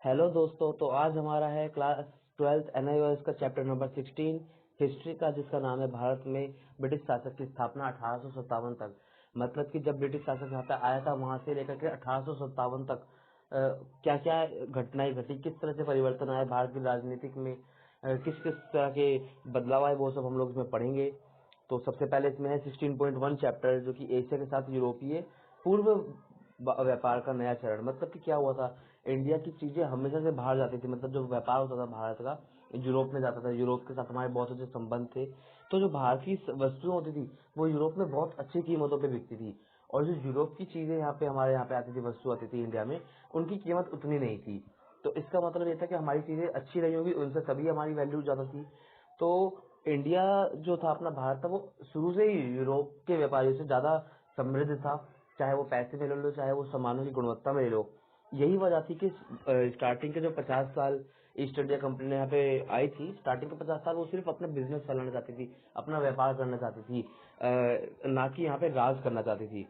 Hello दोस्तों, तो आज हमारा है क्लास 12th एनआईओएस का चैप्टर नंबर 16 हिस्ट्री का, जिसका नाम है भारत में ब्रिटिश शासक की स्थापना 1857 तक। मतलब कि जब ब्रिटिश शासक यहाँ पे आया था वहां से लेकर के 1857 तक क्या क्या घटनाएं घटी, किस तरह से परिवर्तन आए भारत की राजनीतिक में, किस किस तरह के बदलाव आए, वो सब हम लोग इसमें पढ़ेंगे। तो सबसे पहले इसमें है 16.1 चैप्टर, जो कि एशिया के साथ यूरोपीय पूर्व व्यापार का नया चरण। मतलब कि क्या हुआ था, इंडिया की चीजें हमेशा से बाहर जाती थी। मतलब जो व्यापार होता था भारत का, यूरोप में जाता था, यूरोप के साथ हमारे बहुत अच्छे संबंध थे। तो जो बाहर की वस्तुएं होती थी वो यूरोप में बहुत अच्छी कीमतों पे बिकती थी, और जो यूरोप की चीजें यहाँ पे हमारे यहाँ पे आती थी, वस्तु आती थी इंडिया में, उनकी कीमत उतनी नहीं थी। तो इसका मतलब ये था कि हमारी चीजें अच्छी रही होगी, उनसे तभी हमारी वैल्यू ज्यादा थी। तो इंडिया जो था, अपना भारत था, वो शुरू से ही यूरोप के व्यापारियों से ज्यादा समृद्ध था। चाहे वो पैसे में ले लो, चाहे वो सामानों की गुणवत्ता में ले लो। यही वजह थी कि स्टार्टिंग के जो 50 साल ईस्ट इंडिया कंपनी यहाँ पे आई थी, स्टार्टिंग के 50 साल वो सिर्फ अपना बिजनेस चलाना चाहती थी, अपना व्यापार करना चाहती थी, ना कि यहाँ पे राज करना चाहती थी।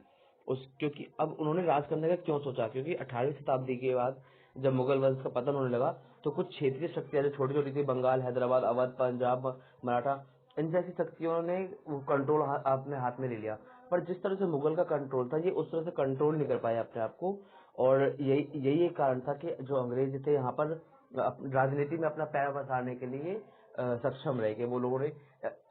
क्योंकि अब उन्होंने राज करने का क्यों सोचा, क्योंकि 18वीं शताब्दी के बाद जब मुगल वंश का पतन होने लगा, तो कुछ क्षेत्रीय शक्तियां जो छोटी छोटी थी, बंगाल, हैदराबाद, अवध, पंजाब, मराठा, इन जैसी शक्तियों ने कंट्रोल अपने हाथ में ले लिया। पर जिस तरह से मुगल का कंट्रोल था, ये उस तरह से कंट्रोल नहीं कर पाए अपने आप को। और यही यही एक कारण था कि जो अंग्रेज थे यहाँ पर राजनीति में अपना पैर पसारने के लिए सक्षम रहे, कि वो लोगों ने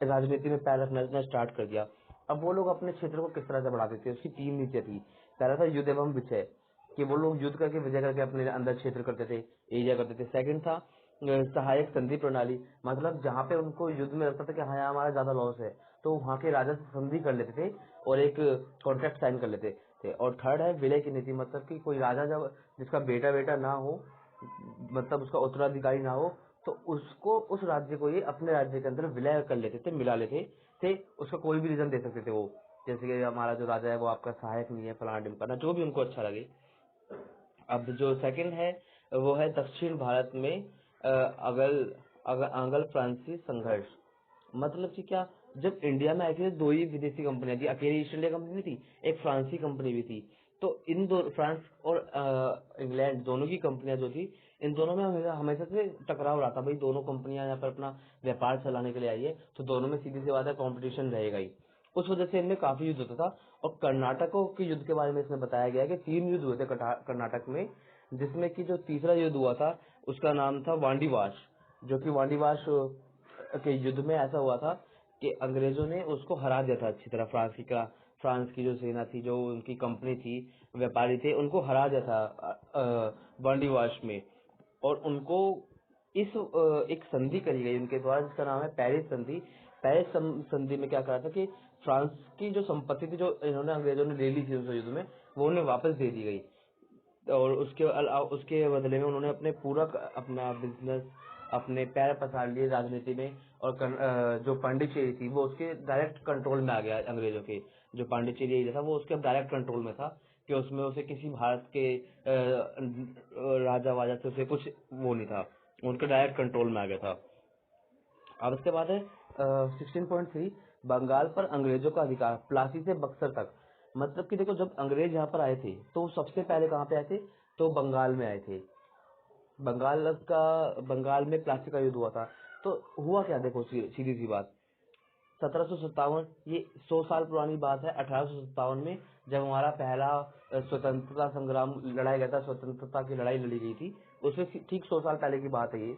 राजनीति में पैर रखना स्टार्ट कर दिया। अब वो लोग अपने क्षेत्र को किस तरह से बढ़ाते थे, उसकी 3 नीतियां थी। पहला था युद्ध एवं विजय, कि वो लोग युद्ध करके विजय करके अपने अंदर क्षेत्र करते थे, एरिया करते थे। सेकंड था सहायक संधि प्रणाली, मतलब जहाँ पे उनको युद्ध में लगता था कि हाँ, यहाँ हमारा ज्यादा लॉस है, तो वहाँ के राजा से संधि कर लेते थे और एक कॉन्ट्रैक्ट साइन कर लेते थे। और थर्ड है विलय की नीति, मतलब कि कोई राजा जब जिसका बेटा बेटा ना हो, मतलब उसका उत्तराधिकारी ना हो, तो उसको, उस राज्य को ये अपने राज्य के अंदर विलय कर लेते थे, मिला लेते थे। उसका कोई भी रीजन दे सकते थे वो, जैसे कि हमारा जो राजा है वो आपका सहायक नहीं है, फलाना ढिमकाना, जो भी उनको अच्छा लगे। अब जो सेकंड है वो है दक्षिण भारत में आंग्ल फ्रांसीसी संघर्ष। मतलब कि क्या, जब इंडिया में आई थी तो 2 ही विदेशी कंपनियां थी, अकेली ईस्ट इंडिया कंपनी थी, एक फ्रांसीसी कंपनी भी थी। तो इन दो, फ्रांस और इंग्लैंड दोनों की कंपनियां जो थी, इन दोनों में हमेशा हमेशा से टकराव रहा था। भाई दोनों कंपनियां यहाँ पर अपना व्यापार चलाने के लिए आई है, तो दोनों में सीधी सी बात है, कंपटीशन रहेगा ही। उस वजह से इनमें काफी युद्ध होता था। और कर्नाटकों के युद्ध के बारे में इसमें बताया गया है कि 3 युद्ध हुए थे कर्नाटक में, जिसमें कि जो तीसरा युद्ध हुआ था उसका नाम था वांडीवाश। जो कि वांडीवाश के युद्ध में ऐसा हुआ था कि अंग्रेजों ने उसको हरा दिया था अच्छी तरह। फ्रांस की जो सेना थी, जो उनकी कंपनी थी, व्यापारी थे, उनको हरा दिया था वांडीवाश में। और उनको एक संधि करी गई उनके द्वारा, जिसका नाम है पेरिस संधि। संधि में क्या करा था कि फ्रांस की जो संपत्ति थी, जो इन्होंने अंग्रेजों ने ले ली थी उस युद्ध में, वो उन्हें वापस दे दी गई। और उसके बदले में उन्होंने अपने पूरा अपना बिजनेस, अपने पैर पसार लिए राजनीति में। और जो पांडिचेरी थी वो उसके डायरेक्ट कंट्रोल में आ गया अंग्रेजों के। जो पांडिचेरी एरिया था वो उसके डायरेक्ट कंट्रोल में था, कि उसमें उसे किसी भारत के राजा वाजा से उसे कुछ वो नहीं था, उनके डायरेक्ट कंट्रोल में आ गया था। अब इसके बाद है 16.3 बंगाल पर अंग्रेजों का अधिकार, प्लासी से बक्सर तक। मतलब कि देखो, जब अंग्रेज यहाँ पर आए थे तो सबसे पहले कहाँ पे आए थे, तो बंगाल में आए थे। बंगाल में प्लासी का युद्ध हुआ था। तो हुआ क्या, देखो सीधी सी बात, 1757, ये 100 साल पुरानी बात है। 1857 में जब हमारा पहला स्वतंत्रता संग्राम लड़ाया गया था, स्वतंत्रता की लड़ाई लड़ी गई थी, उसमें ठीक 100 साल पहले की बात है ये।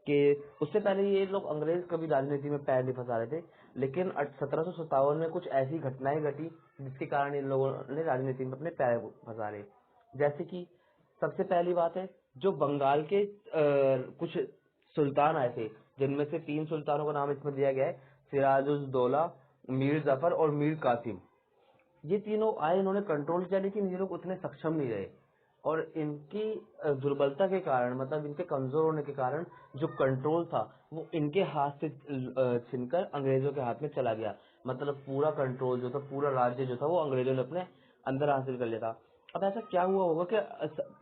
कि उससे पहले ये लोग अंग्रेज कभी राजनीति में पैर नहीं फंसा रहे थे, लेकिन 1757 में कुछ ऐसी घटनाएं घटी जिसके कारण इन लोगों ने राजनीति में अपने पैर फंसा रहे। जैसे कि सबसे पहली बात है, जो बंगाल के कुछ सुल्तान आए थे, जिनमें से 3 सुल्तानों का नाम इसमें दिया गया है, सिराजुद्दौला, मीर जफर और मीर कासिम। ये तीनों आए, इन्होंने कंट्रोल किया, लेकिन ये लोग उतने सक्षम नहीं रहे। और इनकी दुर्बलता के कारण, मतलब इनके कमजोर होने के कारण, जो कंट्रोल था वो इनके हाथ से छीनकर अंग्रेजों के हाथ में चला गया। मतलब पूरा कंट्रोल जो था, पूरा राज्य जो था, वो अंग्रेजों ने अपने अंदर हासिल कर लिया था। अब ऐसा क्या हुआ होगा कि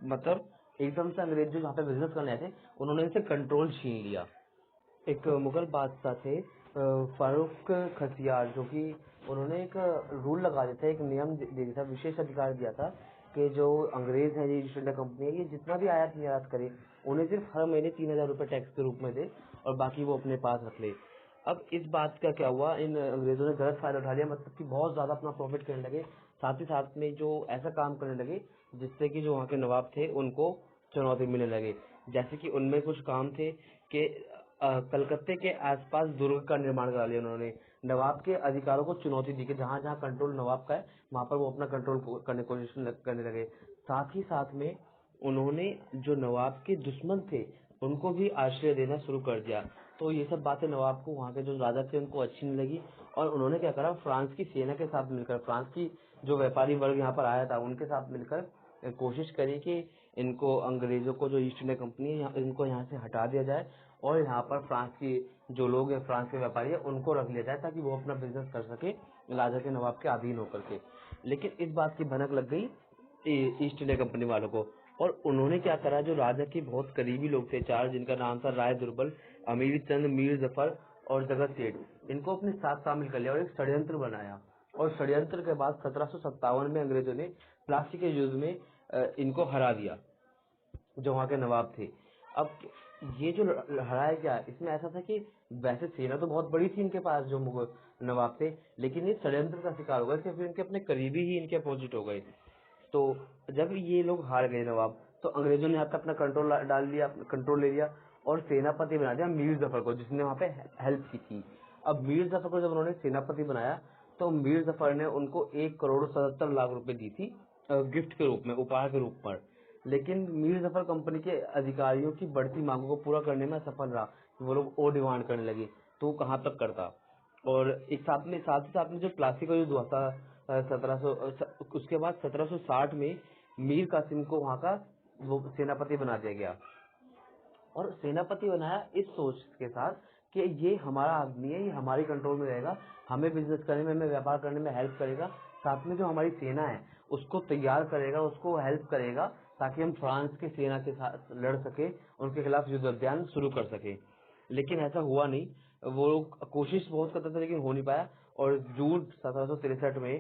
मतलब एकदम से अंग्रेज जो यहाँ पे बिजनेस करने आए थे, उन्होंने इनसे कंट्रोल छीन लिया। एक मुगल बादशाह थे फारूक खसियार, जो कि उन्होंने एक रूल लगा दिया था, एक नियम दे दिया था, विशेष अधिकार दिया था के जो अंग्रेज हैं, ये ईस्ट इंडिया कंपनी है, ये जितना भी आयात निर्यात करे उन्हें सिर्फ हर महीने 3,000 रुपये टैक्स के रूप में दे और बाकी वो अपने पास रख ले। अब इस बात का क्या हुआ, इन अंग्रेजों ने गलत फायदा उठा लिया, मतलब कि बहुत ज्यादा अपना प्रॉफिट करने लगे, साथ ही साथ में जो ऐसा काम करने लगे जिससे कि जो वहाँ के नवाब थे उनको चुनौती मिलने लगे। जैसे कि उनमें कुछ काम थे कि कलकत्ते के आसपास दुर्ग का निर्माण करा लिया उन्होंने, नवाब के अधिकारों को चुनौती दी कि जहाँ जहाँ कंट्रोल नवाब का है वहां पर वो अपना कंट्रोल करने की कोशिश करने लगे। साथ ही साथ में उन्होंने जो नवाब के दुश्मन थे उनको भी आश्रय देना शुरू कर दिया। तो ये सब बातें नवाब को, वहाँ के जो राजा थे उनको अच्छी नहीं लगी और उन्होंने क्या करा, फ्रांस की सेना के साथ मिलकर, फ्रांस की जो व्यापारी वर्ग यहाँ पर आया था उनके साथ मिलकर कोशिश करी कि इनको, अंग्रेजों को, जो ईस्ट इंडिया कंपनी है इनको यहाँ से हटा दिया जाए और यहाँ पर फ्रांस की जो लोग हैं, फ्रांस के व्यापारी है, उनको रख लिया जाए ताकि वो अपना बिजनेस कर सके राजा के, नवाब के अधीन होकर के। लेकिन इस बात की भनक लग गई ईस्ट इंडिया कंपनी वालों को और उन्होंने क्या करा, जो राजा के बहुत करीबी लोग थे चार, जिनका नाम था राय दुर्बल, अमीर चंद, मीर जफर और जगत सेठ, इनको अपने साथ शामिल कर लिया और एक षड्यंत्र बनाया। और षड्यंत्र के बाद 1757 में अंग्रेजों ने प्लासी के युद्ध में इनको हरा दिया, जो वहाँ के नवाब थे। अब ये जो हराया गया, इसमें ऐसा था कि वैसे सेना तो बहुत बड़ी थी इनके पास जो मुगल नवाब थे, लेकिन ये षड्यंत्र का शिकार हो गए कि फिर इनके अपने करीबी ही इनके अपोजिट हो गए। तो जब ये लोग हार गए नवाब, तो अंग्रेजों ने यहाँ पे अपना कंट्रोल ले लिया और सेनापति बना दिया मीर जफर को, जिसने वहाँ पे हेल्प की थी। अब मीर जफर को जब उन्होंने सेनापति बनाया तो मीर जफर ने उनको 1,77,00,000 रुपए दी थी गिफ्ट के रूप में, उपहार के रूप में। लेकिन मीर जफर कंपनी के अधिकारियों की बढ़ती मांगों को पूरा करने में असफल रहा, वो लोग और डिमांड करने लगे, तो कहाँ तक करता। और एक साथ ही साथ में जो प्लासी का युद्ध हुआ था 1700, उसके बाद 1760 में मीर कासिम को वहाँ का वो सेनापति बना दिया गया और सेनापति बनाया इस सोच के साथ कि ये हमारा आदमी है, ये हमारी कंट्रोल में रहेगा, हमें बिजनेस करने में, हमें व्यापार करने में हेल्प करेगा, साथ में जो हमारी सेना है उसको तैयार करेगा, उसको हेल्प करेगा ताकि हम फ्रांस की सेना के साथ लड़ सके, उनके खिलाफ युद्ध अभियान शुरू कर सके। लेकिन ऐसा हुआ नहीं, वो कोशिश बहुत करते थे लेकिन हो नहीं पाया और जून 1763 में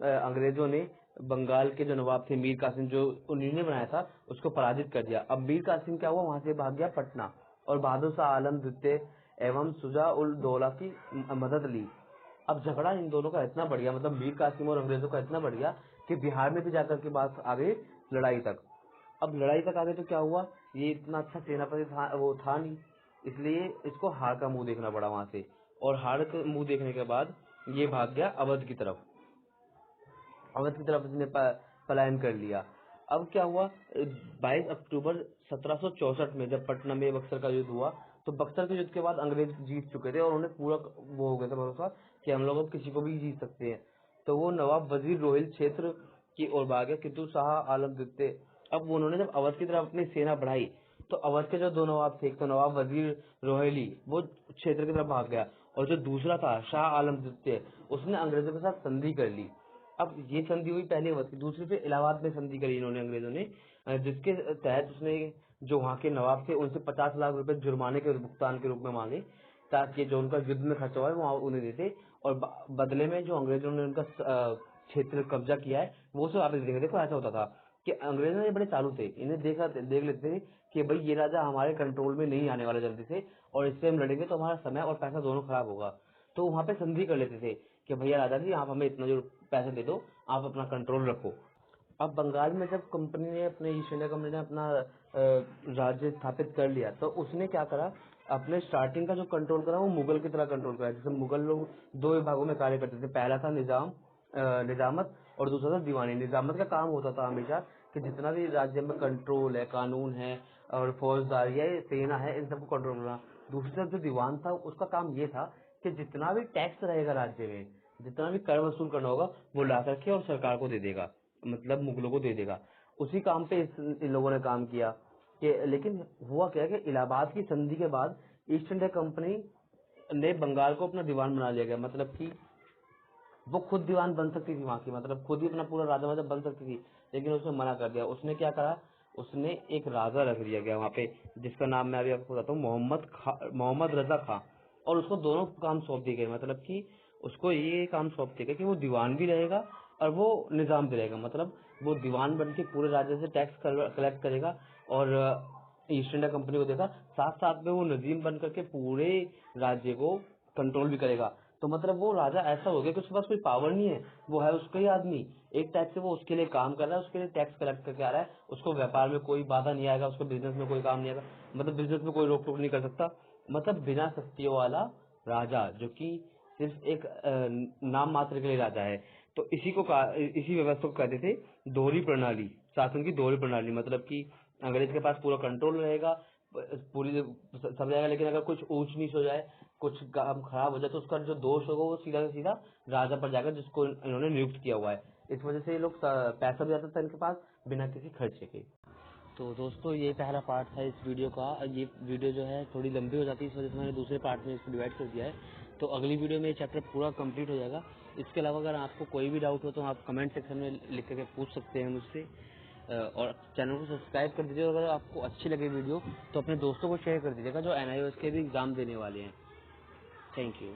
अंग्रेजों ने बंगाल के जो नवाब थे मीर कासिम, जो उन्होंने बनाया था, उसको पराजित कर दिया। अब मीर कासिम क्या हुआ, वहां से भाग गया पटना और बहादुर शाह आलम द्वितीय एवं शुजा उल दौला की मदद ली। अब झगड़ा इन दोनों का इतना बढ़ गया, मतलब मीर कासिम और अंग्रेजों का इतना बढ़ गया कि बिहार में भी जाकर के बात आ गई लड़ाई तक। अब लड़ाई तक आ गई तो क्या हुआ, ये इतना अच्छा सेनापति वो था नहीं, इसलिए इसको हार का मुंह देखना पड़ा वहां से। और हार का मुंह देखने के बाद ये भाग गया अवध की तरफ, इसने पलायन कर लिया। अब क्या हुआ, 22 अक्टूबर 1764 में जब पटना में बक्सर का युद्ध हुआ, तो बक्सर के युद्ध के बाद अंग्रेज जीत चुके थे और उन्हें पूरा वो हो गया था भरोसा कि हम लोग अब किसी को भी जीत सकते हैं। तो वो नवाब वजीर रोहिल क्षेत्र की ओर भाग गया, किंतु शाह आलम द्वितीय, अब उन्होंने जब अवध की तरफ अपनी सेना बढ़ाई तो अवध के जो दो नवाब थे, एक तो नवाब वजीर रोहिली, वो क्षेत्र की तरफ भाग गया और जो दूसरा था शाह आलम द्वितीय, उसने अंग्रेजों के साथ संधि कर ली। अब ये संधि हुई पहली अवध की, दूसरी पे इलाहाबाद में संधि करी इन्होंने अंग्रेजों ने, जिसके तहत उसने जो वहाँ के नवाब थे उनसे 50 लाख रुपए जुर्माने के भुगतान के रूप में मांगे ताकि जो उनका युद्ध में खर्चा हुआ है वो उन्हें देते और बदले में जो अंग्रेजों ने उनका क्षेत्र कब्जा किया है वो सब वापस देंगे। देखो ऐसा होता था कि अंग्रेजों ये बड़े चालू थे, इन्हें देख लेते थे कि भाई ये राजा हमारे कंट्रोल में नहीं आने वाला जल्दी से और इससे हम लड़ेंगे तो हमारा समय और पैसा दोनों खराब होगा, तो वहाँ पे संधि कर लेते थे कि भैया राजा जी आप हमें इतना जो पैसे दे दो, आप अपना कंट्रोल रखो। अब बंगाल में जब कंपनी ने, अपने ईस्ट इंडिया कंपनी ने अपना राज्य स्थापित कर लिया तो उसने क्या करा, अपने स्टार्टिंग का जो कंट्रोल करा वो मुगल की तरह कंट्रोल करा। जैसे मुगल लोग दो विभागों में कार्य करते थे, पहला था निजामत और दूसरा था दीवानी। निजामत का काम होता था हमेशा कि जितना भी राज्य में कंट्रोल है, कानून है और फौजदारी है, सेना है, इन सबको कंट्रोल करना। दूसरा जो दीवान था उसका काम ये था कि जितना भी टैक्स रहेगा राज्य में, जितना भी कर वसूल करना होगा वो ला करके और सरकार को दे देगा, मतलब मुगलों को दे देगा। उसी काम पे इन लोगों ने काम किया कि, लेकिन हुआ क्या कि इलाहाबाद की संधि के बाद ईस्ट इंडिया कंपनी ने बंगाल को अपना दीवान बना लिया गया, मतलब कि वो खुद दीवान बन सकती थी वहां की, मतलब खुद ही अपना पूरा राजा वाजा बन सकती थी, लेकिन उसने मना कर दिया। उसने क्या करा, उसने एक राजा रख दिया गया वहाँ पे जिसका नाम मैं अभी आपको बताता हूँ, मोहम्मद रजा खां, और उसको दोनों काम सौंप दिए गए, मतलब कि उसको ये काम सौंप दिया गया कि वो दीवान भी रहेगा और वो निजाम भी रहेगा। मतलब वो दीवान बन के पूरे राज्य से टैक्स कलेक्ट करेगा और ईस्ट इंडिया कंपनी को देगा। साथ साथ में वो नजीम बन करके पूरे राज्य को कंट्रोल भी करेगा। तो मतलब वो राजा ऐसा हो गया कि उसके पास कोई पावर नहीं है, वो है उसका ही आदमी। एक टाइप से वो उसके लिए काम कर रहा है, उसके लिए टैक्स कलेक्ट करके आ रहा है। उसको व्यापार में कोई बाधा नहीं आएगा, उसको बिजनेस में कोई काम नहीं आएगा, मतलब बिजनेस में कोई रोक टोक नहीं कर सकता। मतलब बिना शक्तियों वाला राजा, जो कि सिर्फ एक नाम मात्र के लिए राजा है। तो इसी व्यवस्था को कहते थे दोहरी प्रणाली, शासन की दोहरी प्रणाली। मतलब कि अंग्रेज के पास पूरा कंट्रोल रहेगा, पूरी सब जाएगा, लेकिन अगर कुछ ऊंच नीच हो जाए, कुछ काम खराब हो जाए, तो उसका जो दोष होगा वो सीधा से सीधा राजा पर जाएगा, जिसको इन्होंने नियुक्त किया हुआ है। इस वजह से ये लोग पैसा भी जाता था इनके पास बिना किसी खर्चे के। तो दोस्तों ये पहला पार्ट था इस वीडियो का। ये वीडियो जो है थोड़ी लंबी हो जाती है, इस वजह से मैंने दूसरे पार्ट में इसको डिवाइड कर दिया है। तो अगली वीडियो में ये चैप्टर पूरा कंप्लीट हो जाएगा। इसके अलावा अगर आपको कोई भी डाउट हो तो आप कमेंट सेक्शन में लिख करके पूछ सकते हैं मुझसे। और चैनल को सब्सक्राइब कर दीजिए। अगर आपको अच्छी लगे वीडियो तो अपने दोस्तों को शेयर कर दीजिएगा जो NIOS के भी एग्ज़ाम देने वाले हैं। Thank you.